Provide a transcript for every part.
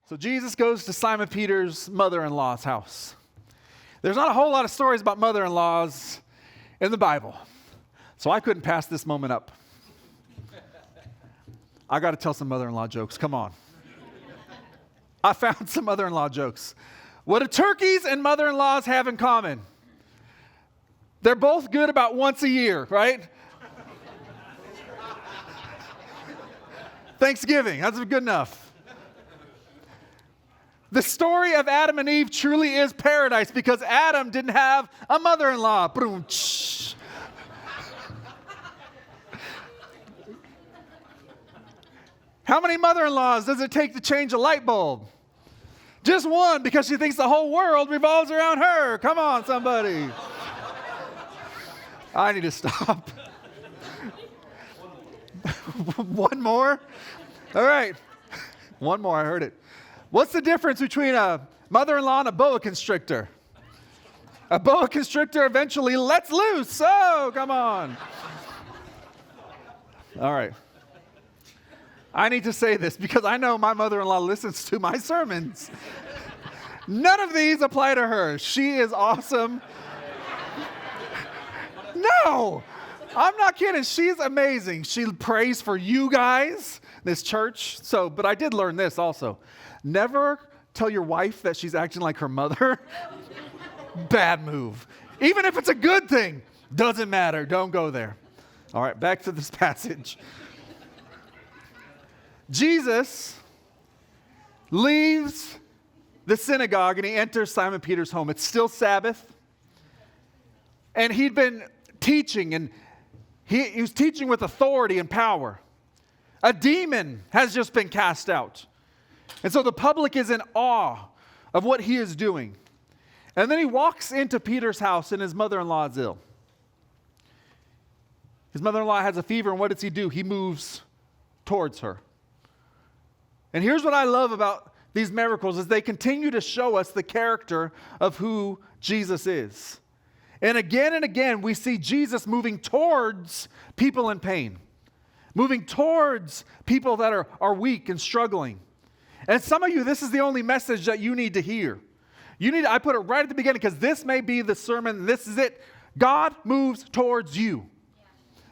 So Jesus goes to Simon Peter's mother-in-law's house. There's not a whole lot of stories about mother-in-laws in the Bible, so I couldn't pass this moment up. I got to tell some mother-in-law jokes. Come on. I found some mother-in-law jokes. What do turkeys and mother-in-laws have in common? They're both good about once a year, right? Thanksgiving, that's good enough. The story of Adam and Eve truly is paradise because Adam didn't have a mother-in-law. Boom. How many mother-in-laws does it take to change a light bulb? Just one, because she thinks the whole world revolves around her. Come on, somebody. I need to stop. One more? All right. One more, I heard it. What's the difference between a mother-in-law and a boa constrictor? A boa constrictor eventually lets loose. Oh, come on. All right. I need to say this because I know my mother-in-law listens to my sermons. None of these apply to her. She is awesome. No, I'm not kidding. She's amazing. She prays for you guys, this church. But I did learn this also. Never tell your wife that she's acting like her mother. Bad move. Even if it's a good thing, doesn't matter. Don't go there. All right, back to this passage. Jesus leaves the synagogue and he enters Simon Peter's home. It's still Sabbath. And he'd been teaching, and he was teaching with authority and power. A demon has just been cast out. And so the public is in awe of what he is doing. And then he walks into Peter's house and his mother-in-law is ill. His mother-in-law has a fever, and what does he do? He moves towards her. And here's what I love about these miracles is they continue to show us the character of who Jesus is. And again, we see Jesus moving towards people in pain, moving towards people that are weak and struggling. And some of you, this is the only message that you need to hear. I put it right at the beginning because this may be the sermon. This is it. God moves towards you.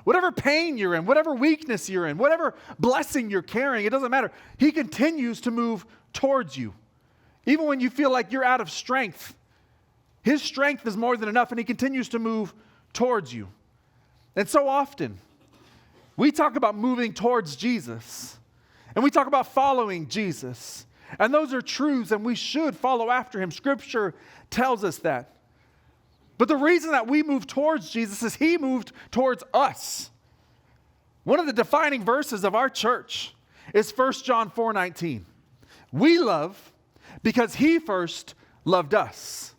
Whatever pain you're in, whatever weakness you're in, whatever blessing you're carrying, it doesn't matter. He continues to move towards you. Even when you feel like you're out of strength, His strength is more than enough, and He continues to move towards you. And so often, we talk about moving towards Jesus, and we talk about following Jesus. And those are truths, and we should follow after Him. Scripture tells us that. But the reason that we move towards Jesus is He moved towards us. One of the defining verses of our church is 1 John 4:19. We love because He first loved us.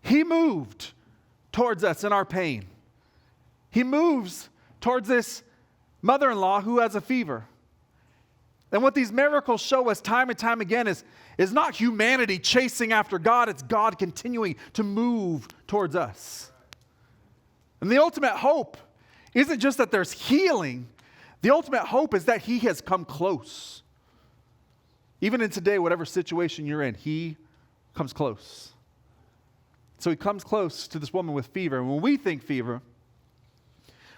He moved towards us in our pain. He moves towards this mother-in-law who has a fever. And what these miracles show us time and time again is not humanity chasing after God, it's God continuing to move towards us. And the ultimate hope isn't just that there's healing. The ultimate hope is that He has come close. Even in today, whatever situation you're in, He comes close. So He comes close to this woman with fever. And when we think fever,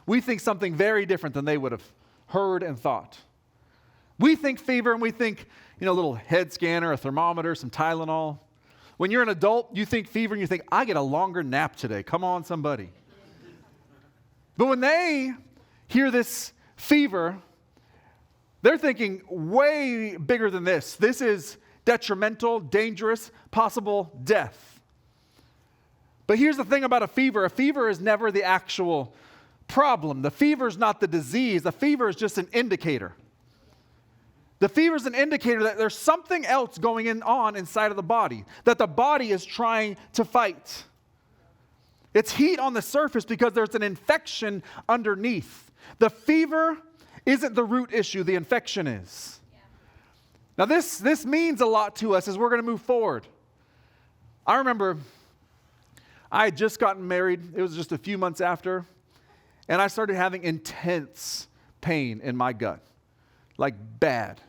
we think something very different than they would have heard and thought. We think fever and we think, a little head scanner, a thermometer, some Tylenol. When you're an adult, you think fever and you think, I get a longer nap today. Come on, somebody. But when they hear this fever, they're thinking way bigger than this. This is detrimental, dangerous, possible death. But here's the thing about a fever. A fever is never the actual problem. The fever is not the disease. The fever is just an indicator. The fever is an indicator that there's something else going on inside of the body, that the body is trying to fight. It's heat on the surface because there's an infection underneath. The fever isn't the root issue, the infection is. Yeah. Now this means a lot to us as we're going to move forward. I remember I had just gotten married. It was just a few months after, and I started having intense pain in my gut, like bad.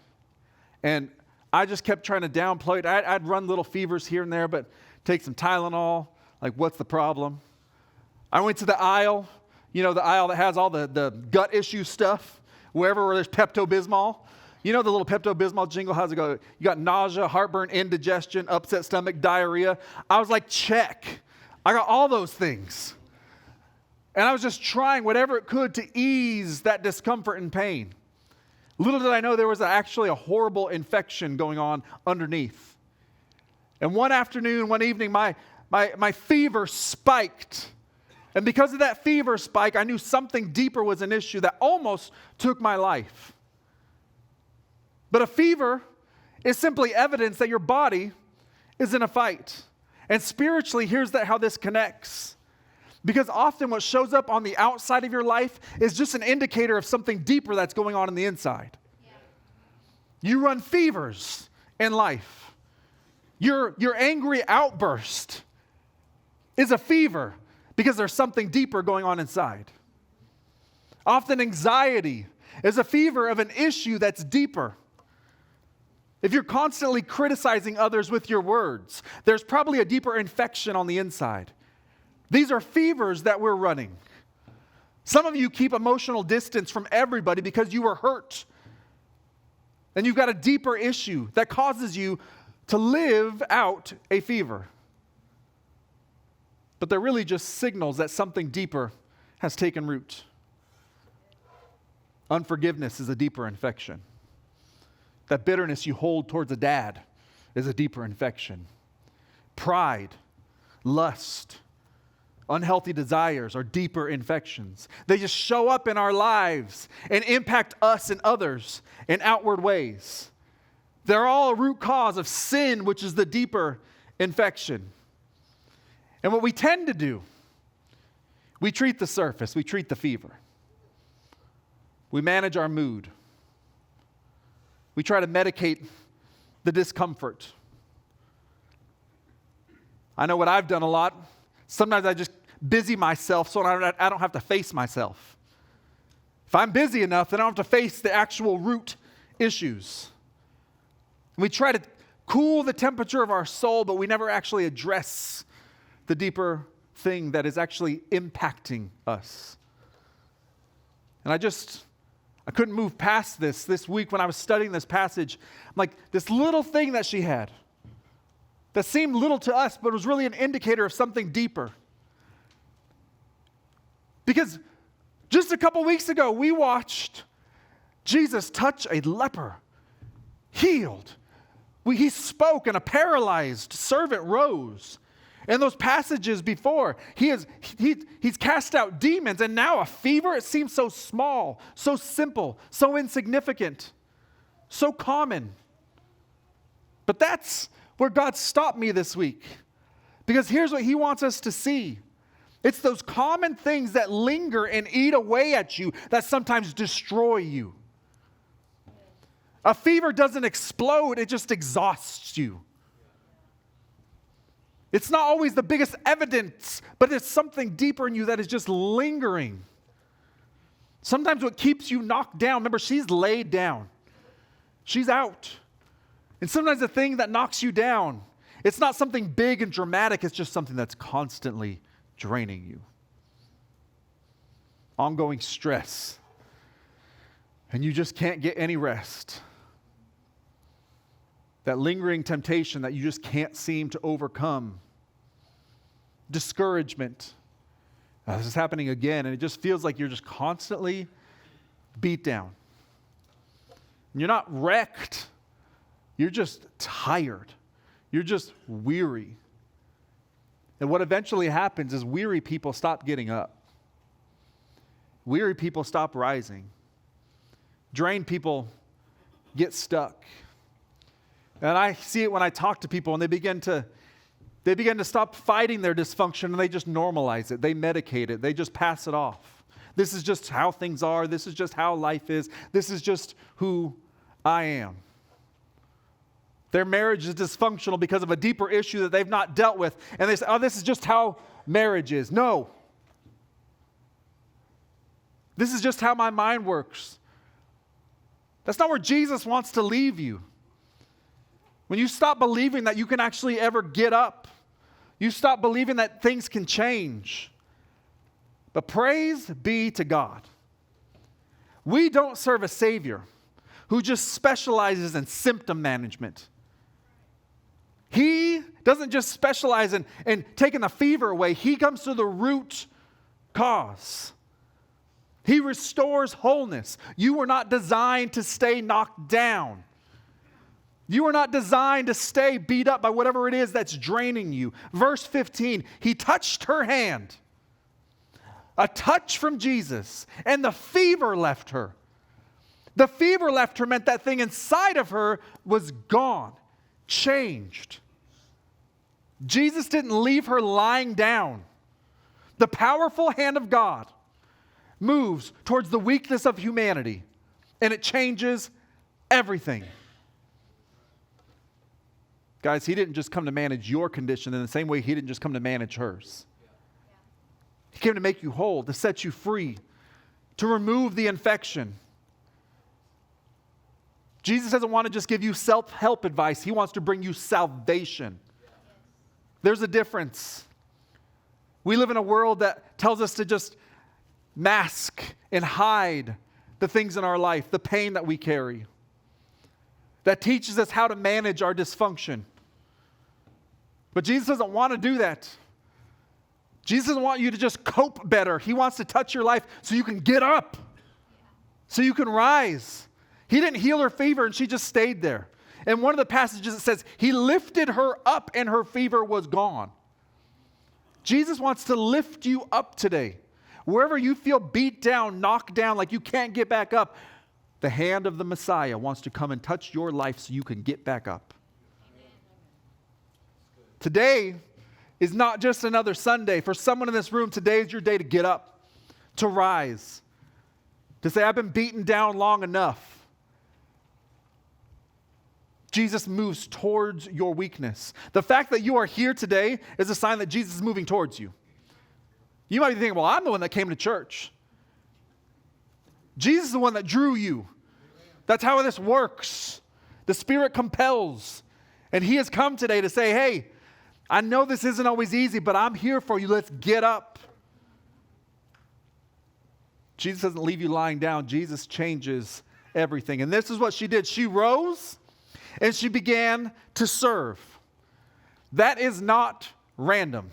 And I just kept trying to downplay it. I'd run little fevers here and there, but take some Tylenol. Like, what's the problem? I went to the aisle, the aisle that has all the gut issue stuff, where there's Pepto-Bismol. The little Pepto-Bismol jingle, how's it go? You got nausea, heartburn, indigestion, upset stomach, diarrhea. I was like, check. I got all those things. And I was just trying whatever it could to ease that discomfort and pain. Little did I know there was actually a horrible infection going on underneath. And one afternoon, one evening, my fever spiked. And because of that fever spike, I knew something deeper was an issue that almost took my life. But a fever is simply evidence that your body is in a fight. And spiritually, here's how this connects. Because often what shows up on the outside of your life is just an indicator of something deeper that's going on the inside. Yeah. You run fevers in life. Your angry outburst is a fever because there's something deeper going on inside. Often anxiety is a fever of an issue that's deeper. If you're constantly criticizing others with your words, there's probably a deeper infection on the inside. These are fevers that we're running. Some of you keep emotional distance from everybody because you were hurt. And you've got a deeper issue that causes you to live out a fever. But they're really just signals that something deeper has taken root. Unforgiveness is a deeper infection. That bitterness you hold towards a dad is a deeper infection. Pride, lust, unhealthy desires are deeper infections. They just show up in our lives and impact us and others in outward ways. They're all a root cause of sin, which is the deeper infection. And what we tend to do, we treat the surface, we treat the fever. We manage our mood. We try to medicate the discomfort. I know what I've done a lot. Sometimes I just busy myself so I don't have to face myself. If I'm busy enough, then I don't have to face the actual root issues. We try to cool the temperature of our soul, but we never actually address the deeper thing that is actually impacting us. And I couldn't move past this week when I was studying this passage. I'm like, this little thing that she had that seemed little to us, but was really an indicator of something deeper. Because just a couple weeks ago, we watched Jesus touch a leper, healed. He spoke, and a paralyzed servant rose. In those passages before, he's cast out demons, and now a fever, it seems so small, so simple, so insignificant, so common. But that's where God stopped me this week. Because here's what he wants us to see. It's those common things that linger and eat away at you that sometimes destroy you. A fever doesn't explode, it just exhausts you. It's not always the biggest evidence, but it's something deeper in you that is just lingering. Sometimes what keeps you knocked down, remember, she's laid down. She's out. And sometimes the thing that knocks you down, it's not something big and dramatic, it's just something that's constantly draining you. Ongoing stress. And you just can't get any rest. That lingering temptation that you just can't seem to overcome. Discouragement. This is happening again, and it just feels like you're just constantly beat down. And you're not wrecked. You're just tired. You're just weary. And what eventually happens is weary people stop getting up. Weary people stop rising. Drained people get stuck. And I see it when I talk to people and they begin to stop fighting their dysfunction and they just normalize it. They medicate it. They just pass it off. This is just how things are. This is just how life is. This is just who I am. Their marriage is dysfunctional because of a deeper issue that they've not dealt with. And they say, oh, this is just how marriage is. No. This is just how my mind works. That's not where Jesus wants to leave you. When you stop believing that you can actually ever get up, you stop believing that things can change. But praise be to God. We don't serve a Savior who just specializes in symptom management. He doesn't just specialize in taking the fever away. He comes to the root cause. He restores wholeness. You were not designed to stay knocked down. You are not designed to stay beat up by whatever it is that's draining you. Verse 15, he touched her hand. A touch from Jesus, and the fever left her. The fever left her meant that thing inside of her was gone, changed. Jesus didn't leave her lying down. The powerful hand of God moves towards the weakness of humanity, and it changes everything. Guys, he didn't just come to manage your condition in the same way he didn't just come to manage hers. He came to make you whole, to set you free, to remove the infection. Jesus doesn't want to just give you self-help advice. He wants to bring you salvation. There's a difference. We live in a world that tells us to just mask and hide the things in our life, the pain that we carry, that teaches us how to manage our dysfunction. But Jesus doesn't want to do that. Jesus doesn't want you to just cope better. He wants to touch your life so you can get up, so you can rise. He didn't heal her fever and she just stayed there. And one of the passages it says, he lifted her up and her fever was gone. Jesus wants to lift you up today. Wherever you feel beat down, knocked down, like you can't get back up, the hand of the Messiah wants to come and touch your life so you can get back up. Today is not just another Sunday. For someone in this room, today is your day to get up, to rise, to say, I've been beaten down long enough. Jesus moves towards your weakness. The fact that you are here today is a sign that Jesus is moving towards you. You might be thinking, well, I'm the one that came to church. Jesus is the one that drew you. That's how this works. The Spirit compels. And he has come today to say, hey, I know this isn't always easy, but I'm here for you. Let's get up. Jesus doesn't leave you lying down. Jesus changes everything. And this is what she did. She rose and she began to serve. That is not random.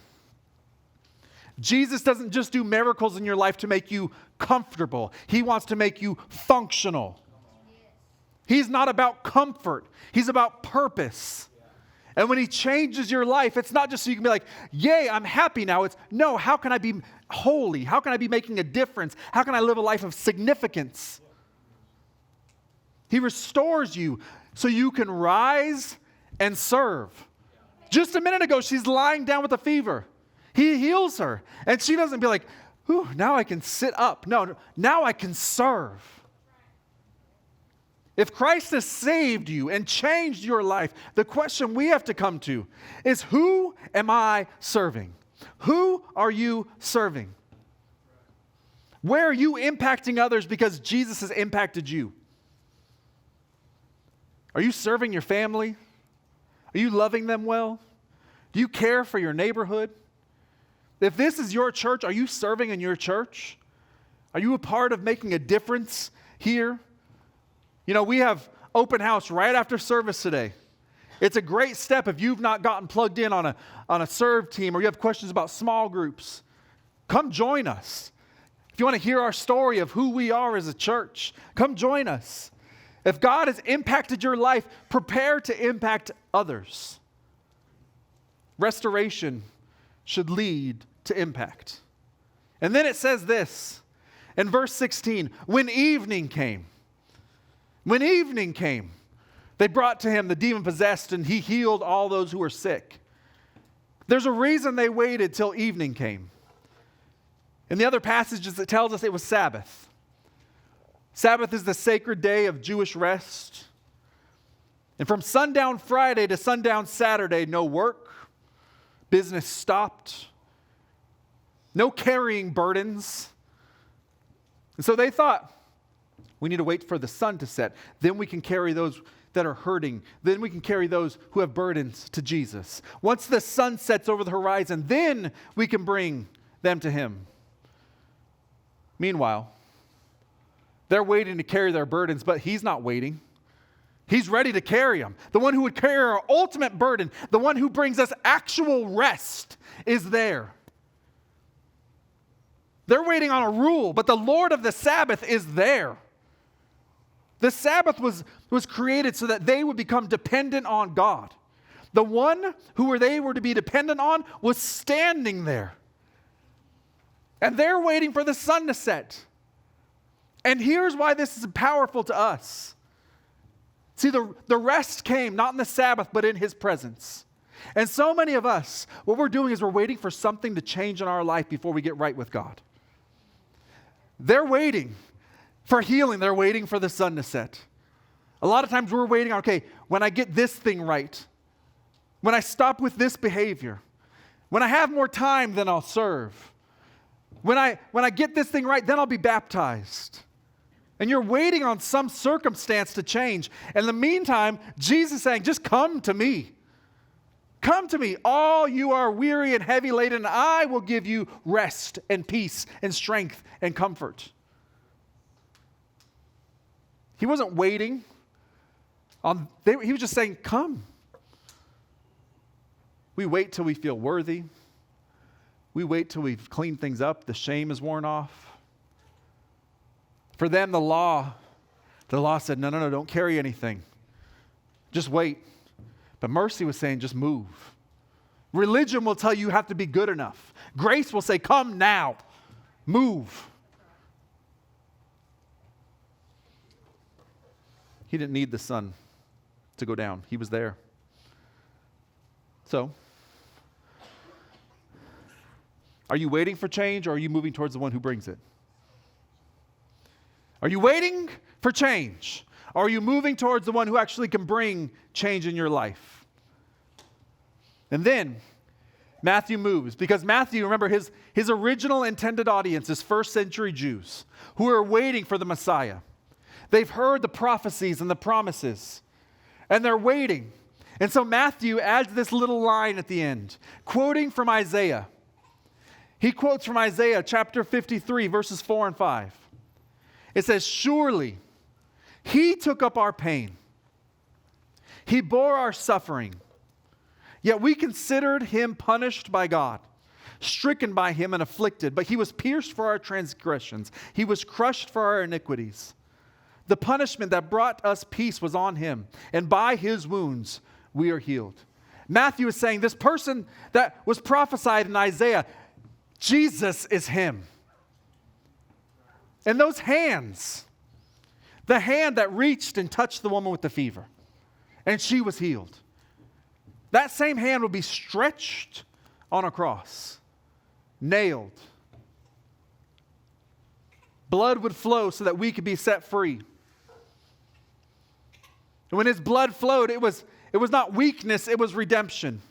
Jesus doesn't just do miracles in your life to make you comfortable. He wants to make you functional. He's not about comfort. He's about purpose. And when he changes your life, it's not just so you can be like, yay, I'm happy now. It's, no, how can I be holy? How can I be making a difference? How can I live a life of significance? He restores you so you can rise and serve. Just a minute ago, she's lying down with a fever. He heals her. And she doesn't be like, ooh, now I can sit up. No, now I can serve. If Christ has saved you and changed your life, the question we have to come to is, who am I serving? Who are you serving? Where are you impacting others because Jesus has impacted you? Are you serving your family? Are you loving them well? Do you care for your neighborhood? If this is your church, are you serving in your church? Are you a part of making a difference here? You know, we have open house right after service today. It's a great step if you've not gotten plugged in on a serve team or you have questions about small groups. Come join us. If you want to hear our story of who we are as a church, come join us. If God has impacted your life, prepare to impact others. Restoration should lead to impact. And then it says this in verse 16, when evening came, they brought to him the demon-possessed, and he healed all those who were sick. There's a reason they waited till evening came. In the other passages, it tells us it was Sabbath. Sabbath is the sacred day of Jewish rest. And from sundown Friday to sundown Saturday, no work, business stopped, no carrying burdens. And so they thought, we need to wait for the sun to set. Then we can carry those that are hurting, then we can carry those who have burdens to Jesus. Once the sun sets over the horizon, then we can bring them to him. Meanwhile, they're waiting to carry their burdens, but he's not waiting. He's ready to carry them. The one who would carry our ultimate burden, the one who brings us actual rest, is there. They're waiting on a rule, but the Lord of the Sabbath is there. The Sabbath was created so that they would become dependent on God. The one who they were to be dependent on was standing there. And they're waiting for the sun to set. And here's why this is powerful to us. See, the rest came not in the Sabbath, but in his presence. And so many of us, what we're doing is we're waiting for something to change in our life before we get right with God. They're waiting for healing. They're waiting for the sun to set. A lot of times we're waiting on, okay, when I get this thing right, when I stop with this behavior, when I have more time, then I'll serve. When I get this thing right, then I'll be baptized. And you're waiting on some circumstance to change. In the meantime, Jesus is saying, just come to me. Come to me, all you are weary and heavy laden, and I will give you rest and peace and strength and comfort. He wasn't waiting. He was just saying, come. We wait till we feel worthy. We wait till we've cleaned things up, the shame is worn off. For them, the law said, no, don't carry anything. Just wait. But mercy was saying, just move. Religion will tell you have to be good enough. Grace will say, come now. Move. He didn't need the sun to go down. He was there. So, are you waiting for change, or are you moving towards the one who brings it? Are you waiting for change? Or are you moving towards the one who actually can bring change in your life? And then Matthew moves, because Matthew, remember, his original intended audience is first century Jews who are waiting for the Messiah. They've heard the prophecies and the promises, and they're waiting. And so Matthew adds this little line at the end, quoting from Isaiah. He quotes from Isaiah chapter 53, verses 4 and 5. It says, surely he took up our pain. He bore our suffering. Yet we considered him punished by God, stricken by him and afflicted. But he was pierced for our transgressions. He was crushed for our iniquities. The punishment that brought us peace was on him, and by his wounds we are healed. Matthew is saying this person that was prophesied in Isaiah, Jesus is him. And those hands, the hand that reached and touched the woman with the fever, and she was healed. That same hand would be stretched on a cross, nailed. Blood would flow so that we could be set free. And when his blood flowed, it was not weakness, it was redemption.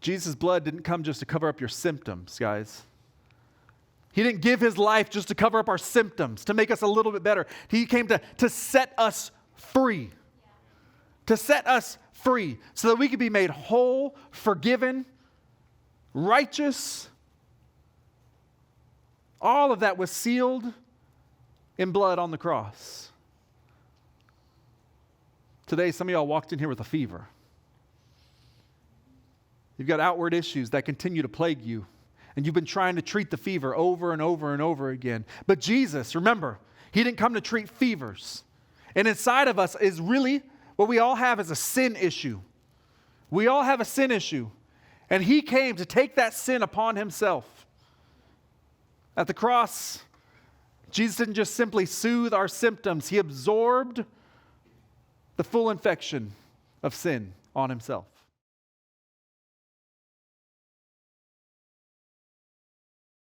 Jesus' blood didn't come just to cover up your symptoms, guys. He didn't give his life just to cover up our symptoms, to make us a little bit better. He came to set us free. To set us free so that we could be made whole, forgiven, righteous. All of that was sealed in blood on the cross. Today, some of y'all walked in here with a fever. You've got outward issues that continue to plague you, and you've been trying to treat the fever over and over and over again. But Jesus, remember, he didn't come to treat fevers. And inside of us is really what we all have is a sin issue. We all have a sin issue. And he came to take that sin upon himself. At the cross, Jesus didn't just simply soothe our symptoms. He absorbed the full infection of sin on himself.